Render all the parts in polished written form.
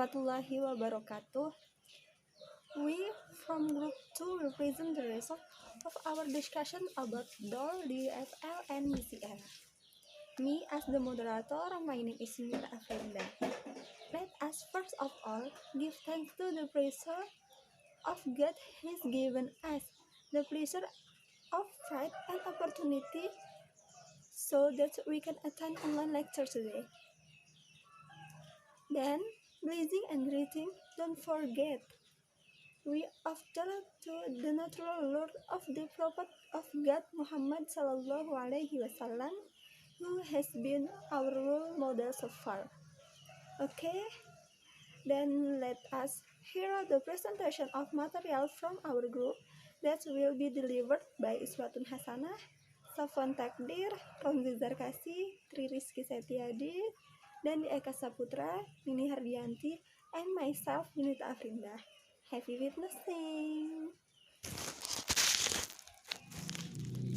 warahmatullahi wabarakatuh. We from Group 2 will present the result of our discussion about DFL and DCL. Me as the moderator, my name is Mira Afrinda. Let us first of all give thanks to the pleasure of God has given us the pleasure of faith and opportunity so that we can attend online lecture today. Then, blessing and greeting, don't forget. We offer to the natural Lord of the Prophet of God Muhammad Sallallahu Alaihi Wasallam, who has been our role model so far. Okay, then let us hear the presentation of material from our group that will be delivered by Iswatun Hasanah, Safwan Takdir, Romzi Zarkasi, Tri Rizky Setiadi, dan Eka Saputra, Nini Hardianti, and myself, Yunita Afrinda. Happy witnessing!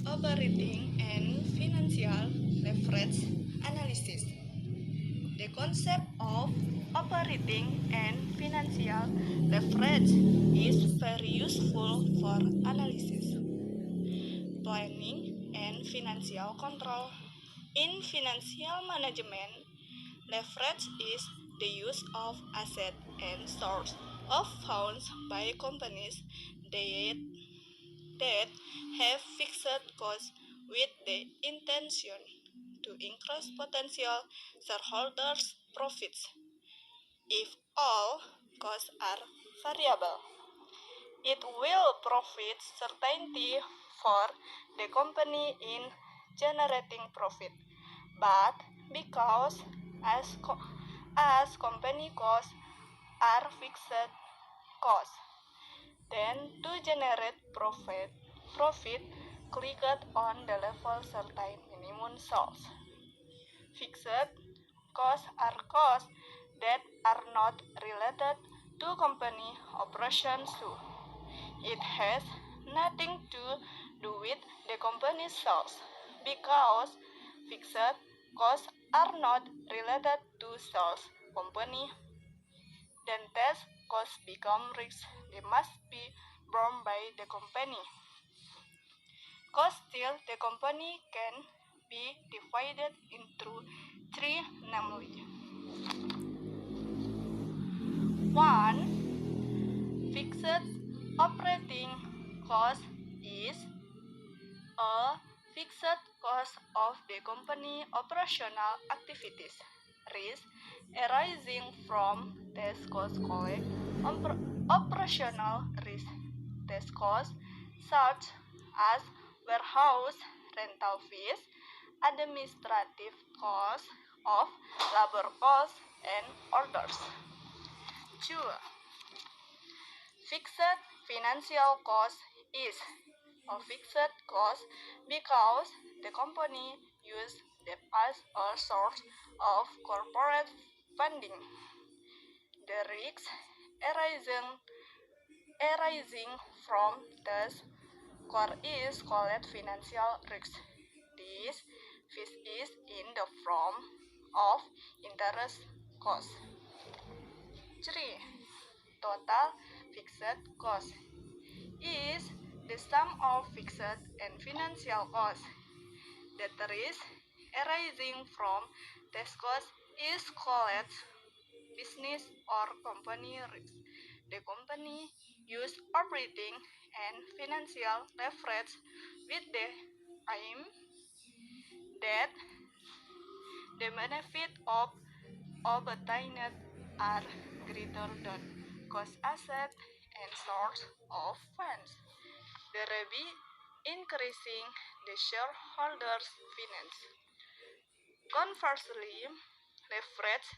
Operating and financial leverage analysis. The concept of operating and financial leverage is very useful for analysis, planning, and financial control. In financial management, leverage is the use of assets and source of funds by companies that have fixed costs with the intention to increase potential shareholders' profits. If all costs are variable, it will provide certainty for the company in generating profit. But because as company costs are fixed costs, then to generate profit, click on the level certain minimum sales. Fixed costs are costs that are not related to company operations too. It has nothing to do with the company's sales because fixed costs are not related to sales company. Then test costs become risks. They must be borne by the company. Costs still the company can be divided into three, namely 1. Fixed operating cost is a fixed cost of the company operational activities. Risk arising from test cost collect operational risk. Test costs such as warehouse rental fees, administrative costs of labor costs, and orders. 2. Fixed financial cost is a fixed cost because the company uses debt as a source of corporate funding. The risks arising from this core is called financial risk. This risk is in the form of interest cost. 3. Total fixed cost is the sum of fixed and financial costs. The risk arising from this cost is called business or company risk. The company use operating and financial leverage with the aim that the benefit of obtained are greater than cost asset and source of funds, thereby increasing the shareholders' finance. Conversely, leverage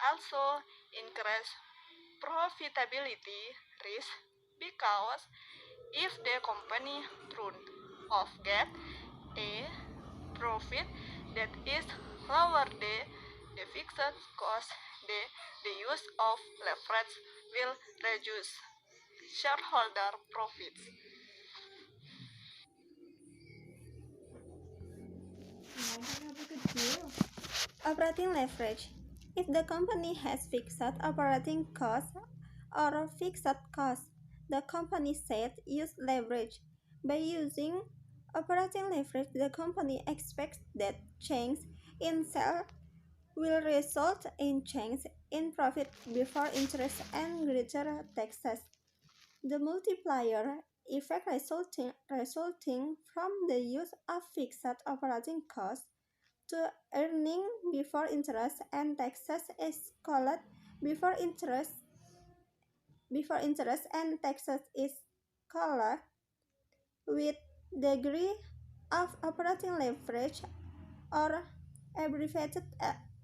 also increases profitability risk because if the company run of get a profit that is lower than the fixed cost, the use of leverage will reduce shareholder profits. Operating leverage. If the company has fixed operating costs or fixed costs, the company said use leverage. By using operating leverage, the company expects that change in sales will result in change in profit before interest and greater taxes. The multiplier effect resulting from the use of fixed operating costs to earning before interest and taxes is called before interest and taxes is called with degree of operating leverage or abbreviated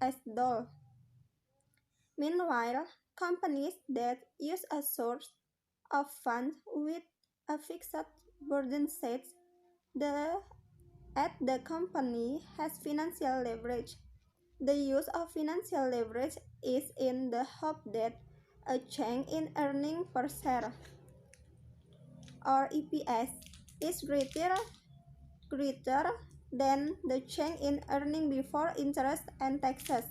as DOL. Meanwhile, companies that use a source of funds with a fixed burden sets the company has financial leverage. The use of financial leverage is in the hope that a change in earning per share or EPS is greater than the change in earning before interest and taxes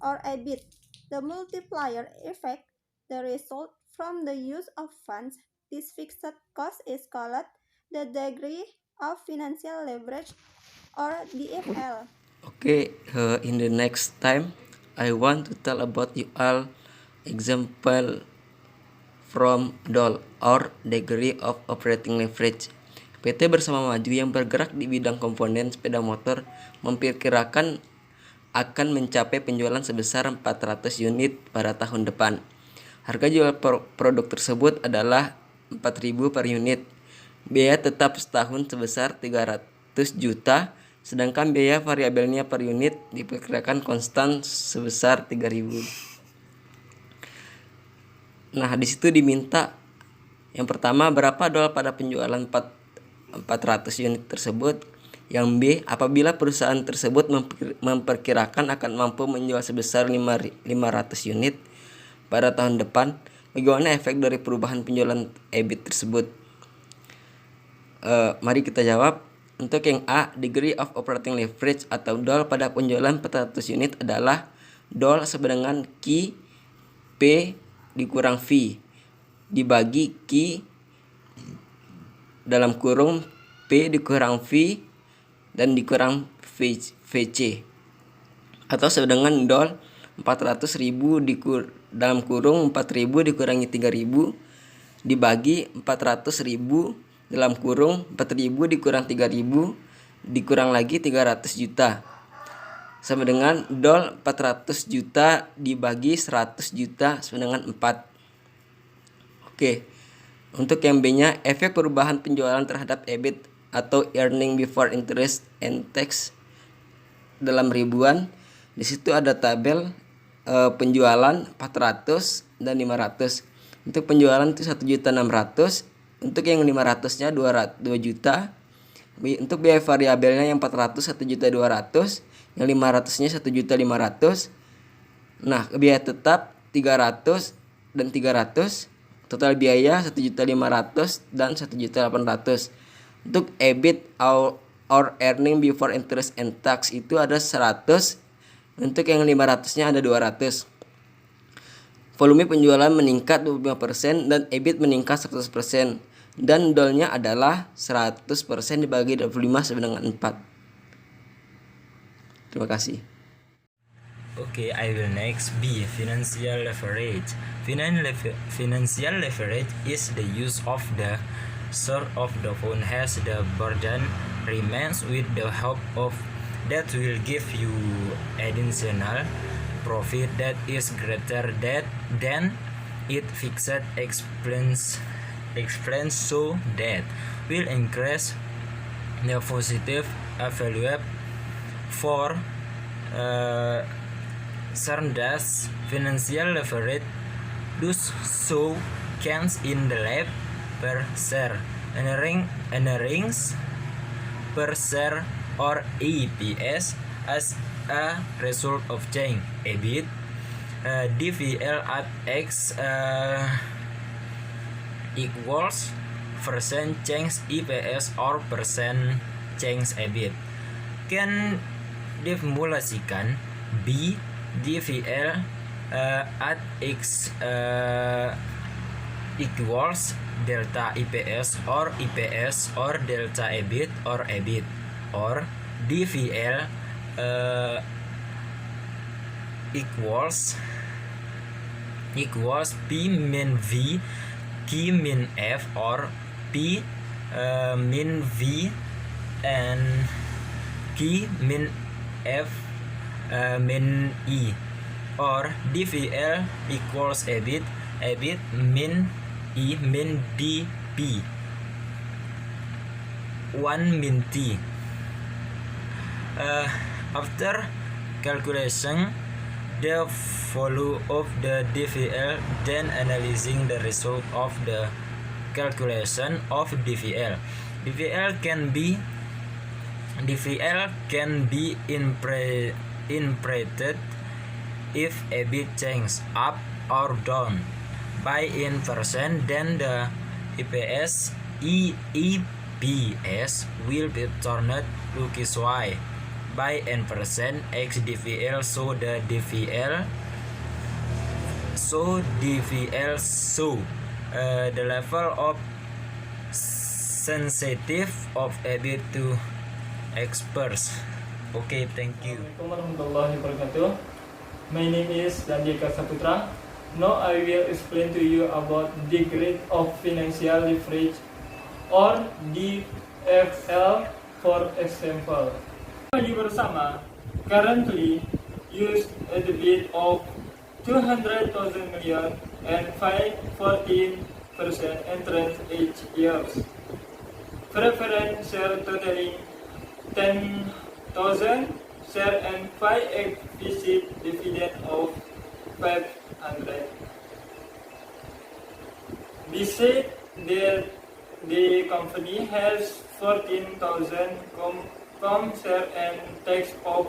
or EBIT. The multiplier effect, the result from the use of funds, this fixed cost is called the degree of financial leverage or DFL. Okay, in the next time, I want to tell about you all example from DOL or degree of operating leverage. PT Bersama Maju yang bergerak di bidang komponen sepeda motor memperkirakan akan mencapai penjualan sebesar 400 unit pada tahun depan. Harga jual produk tersebut adalah 4.000 per unit. Biaya tetap setahun sebesar 300 juta, sedangkan biaya variabelnya per unit diperkirakan konstan sebesar 3.000. Nah, di situ diminta yang pertama berapa DOL pada penjualan 400 unit tersebut. Yang B, apabila perusahaan tersebut memperkirakan akan mampu menjual sebesar 500 unit pada tahun depan, bagaimana efek dari perubahan penjualan EBIT tersebut? Mari kita jawab. Untuk yang A, degree of operating leverage atau DOL pada penjualan 400 unit adalah DOL sama dengan Q P dikurang V dibagi Q dalam kurung P dikurang V dan dikurang VC, atau sama dengan DOL 400.000 dalam kurung 4.000 dikurangi 3.000 dibagi 400.000 dalam kurung 4.000 dikurang 3.000 dikurang lagi 300 juta, sama dengan DOL 400 juta dibagi 100 juta sama dengan 4. Oke. Untuk yang B-nya, efek perubahan penjualan terhadap EBIT atau earning before interest and tax dalam ribuan. Di situ ada tabel penjualan 400 dan 500. Untuk penjualan itu 1.600.000, untuk yang 500-nya 2 juta. Untuk biaya variabelnya yang 400 1.200.000, yang 500-nya 1.500.000. Nah, biaya tetap 300 dan 300. Total biaya 1.500.000 dan 1.800.000. Untuk EBIT or earning before interest and tax itu ada 100. Untuk yang 500-nya ada 200. Volume penjualan meningkat 25% dan EBIT meningkat 100%. Dan DOL-nya adalah 100% dibagi 25 sama dengan 4. Terima kasih. Okay, I will next B, financial leverage. Financial leverage is the use of the sort of the phone has the burden remains with the help of that will give you additional profit that is greater than it fixed expense so that will increase the positive value for Presentase financial leverage thus so counts in the lab per share earnings per share or EPS as a result of change EBIT DVL at X equals percent change EPS or percent change EBIT. Kan diformulasikan B DVL at X equals delta EPS or EPS or delta EBIT or EBIT, or DVL equals P min V Q min F, or P min V and Q min F min E, or DVL equals EBIT min E min DP 1 min T. After calculation the value of the DVL, then analyzing the result of the calculation of DVL. DVL can be interpreted if EBIT changes up or down by n%, then the EPS will be turned to Y by n% x DVL, so the DVL the level of sensitive of EBIT to experts. Okay, thank you. Assalamualaikum warahmatullahi wabarakatuh. My name is Dandika Saputra. Now I will explain to you about the grade of financial leverage or DFL for example. Bagi bersama currently use a debit of 200,000 million and 14% interest each year. Preference share totaling 10,000 share and 5 visit dividend of 500. Besides that, the company has 14,000 com share and tax of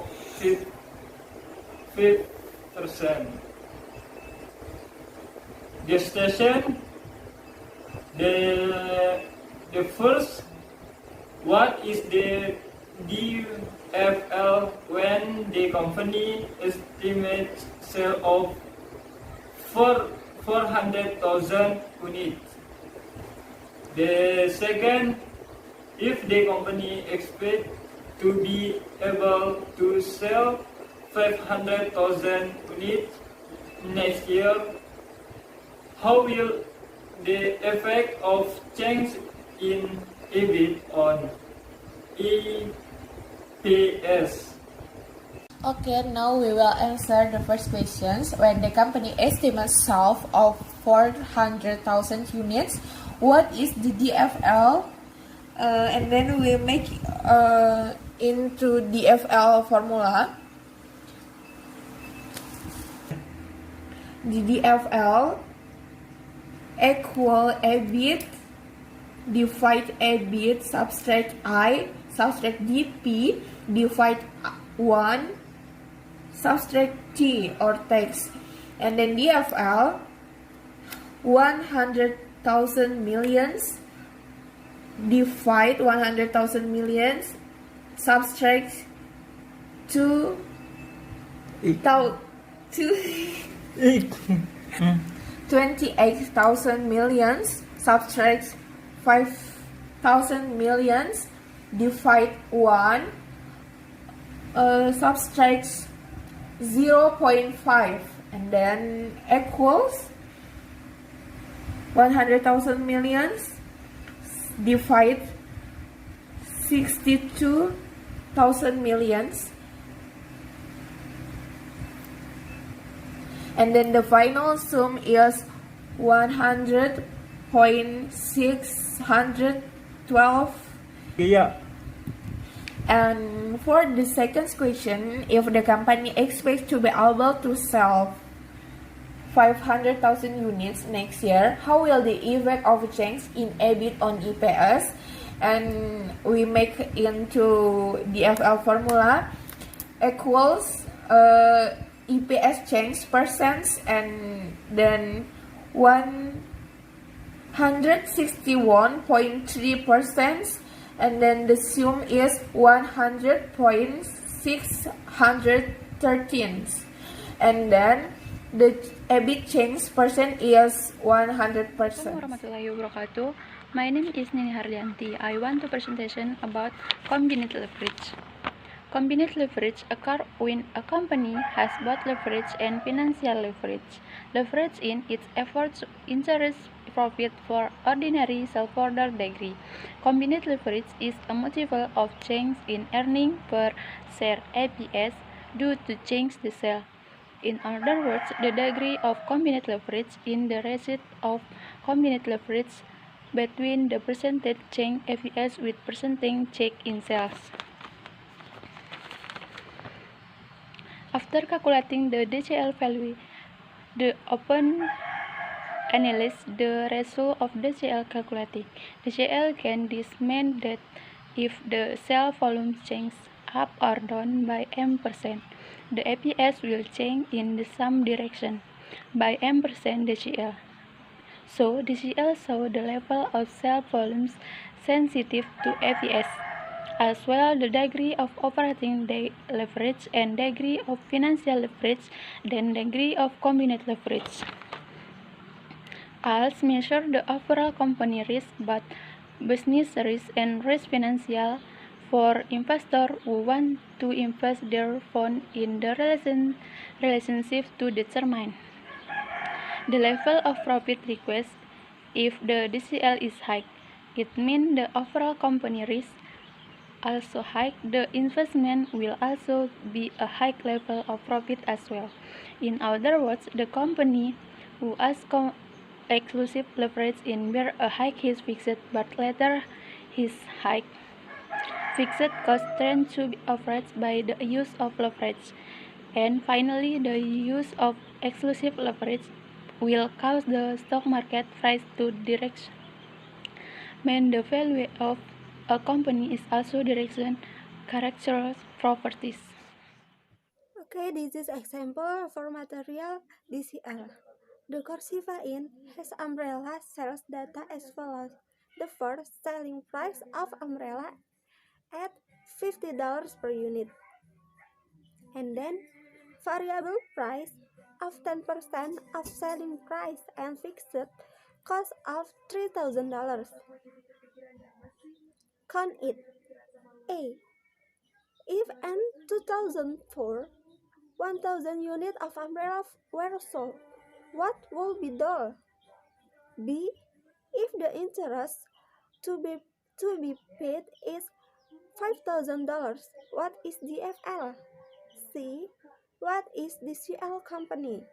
5%. The station, the first, what is the DFL when the company estimates sale of 400,000 units? The second, if the company expects to be able to sell 500,000 units next year, how will the effect of change in EBIT on EPS? Okay, now we will answer the first questions. When the company estimates sales of 400,000 units, what is the DFL? And then we make into DFL formula. The DFL equal EBIT divide EBIT subtract I subtract DP divide 1 subtract T or tax, and then DFL 100,000 millions divide 100,000 millions subtract 28,000 millions subtract 5,000 millions divide 1 subtract 0.5, and then equals 100,000 millions divide 62,000 millions, and then the final sum is 100.612. Yeah. And for the second question, if the company expects to be able to sell 500,000 units next year, how will the effect of change in EBIT on EPS? And we make into DFL formula equals EPS change percent, and then 161.3%, and then the sum is 100.613, and then the EBIT change percent is 100%. Assalamualaikum warahmatullahi wabarakatuh. My name is Nini Harlianti. I want to presentation about combined leverage. Combined leverage occurs when a company has both leverage and financial leverage. Leverage in its efforts to increase profit for ordinary shareholder degree. Combined leverage is a multiple of change in earning per share (EPS) due to change the sale. In other words, the degree of combined leverage in the ratio of combined leverage between the percentage change EPS with percentage change in sales. After calculating the DCL value, the open analyze the ratio of DCL calculated. DCL can this mean that if the sale volume changes up or down by m%, the EPS will change in the same direction by m% DCL. So DCL shows the level of sale volumes sensitive to EPS, as well the degree of operating leverage and degree of financial leverage, then degree of combined leverage. Also measure the overall company risk, both business risk and risk financial, for investors who want to invest their fund in the relationship to determine the level of profit request. If the DCL is high, it means the overall company risk also high. The investment will also be a high level of profit as well. In other words, the company who has exclusive leverage in bear a high his fixed but later his high fixed cost trend to be averaged by the use of leverage. And finally, the use of exclusive leverage will cause the stock market price to direction. When the value of a company is also direction characteristic properties. Okay, this is example for material DCL. The Corsiva in has umbrella sales data as follows. The first selling price of umbrella at $50 per unit. And then variable price of 10% of selling price and fixed cost of $3,000. Count it. A. If in 2004, 1,000 units of umbrella were sold, what will be done? B. If the interest to be paid is $5,000, what is DFL? C. What is DCL company?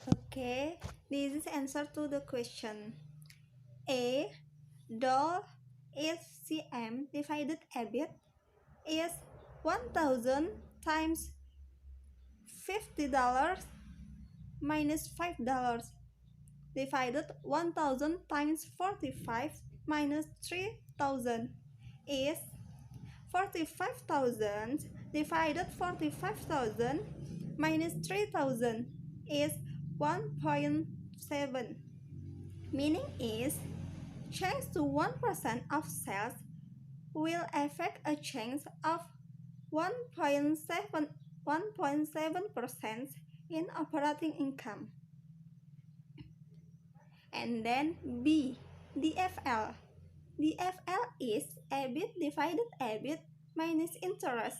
Okay, this is answer to the question. A. DOL is CM divided EBIT is 1,000 times $50 minus $5 divided 1,000 times 45 minus 3,000 is 45,000 divided 45,000 minus 3,000 is 1.7. Meaning is change to 1% of sales will affect a change of 1.7% in operating income. And then B, DFL. DFL is EBIT divided EBIT minus interest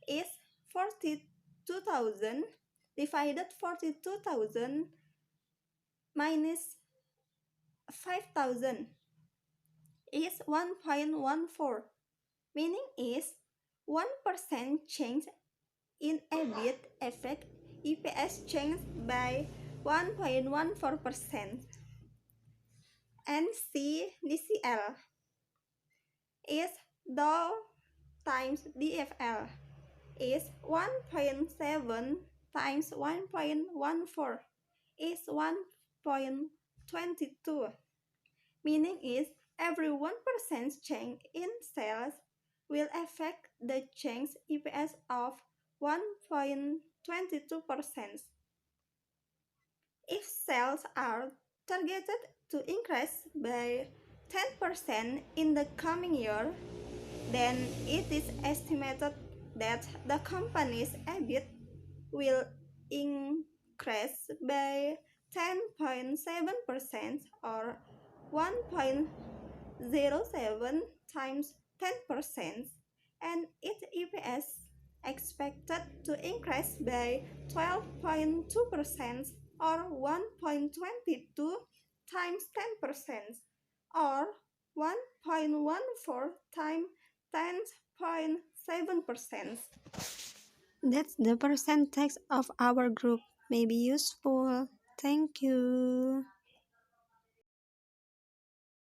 is 42,000 divided 42,000 minus 5,000 is 1.14. Meaning is 1% change in EBIT affect EPS change by 1.14%. And C, DCL is DOL times DFL is 1.7 times 1.14 is 1.22. Meaning is every 1% change in sales will affect the change EPS of 1.22%. If sales are targeted to increase by 10% in the coming year, then it is estimated that the company's EBIT will increase by 10.7% or 1.07 times 10%, and its EPS expected to increase by 12.2% or 1.22 times 10% or 1.14 times 10.7%. That's the percentage of our group. May be useful. Thank you.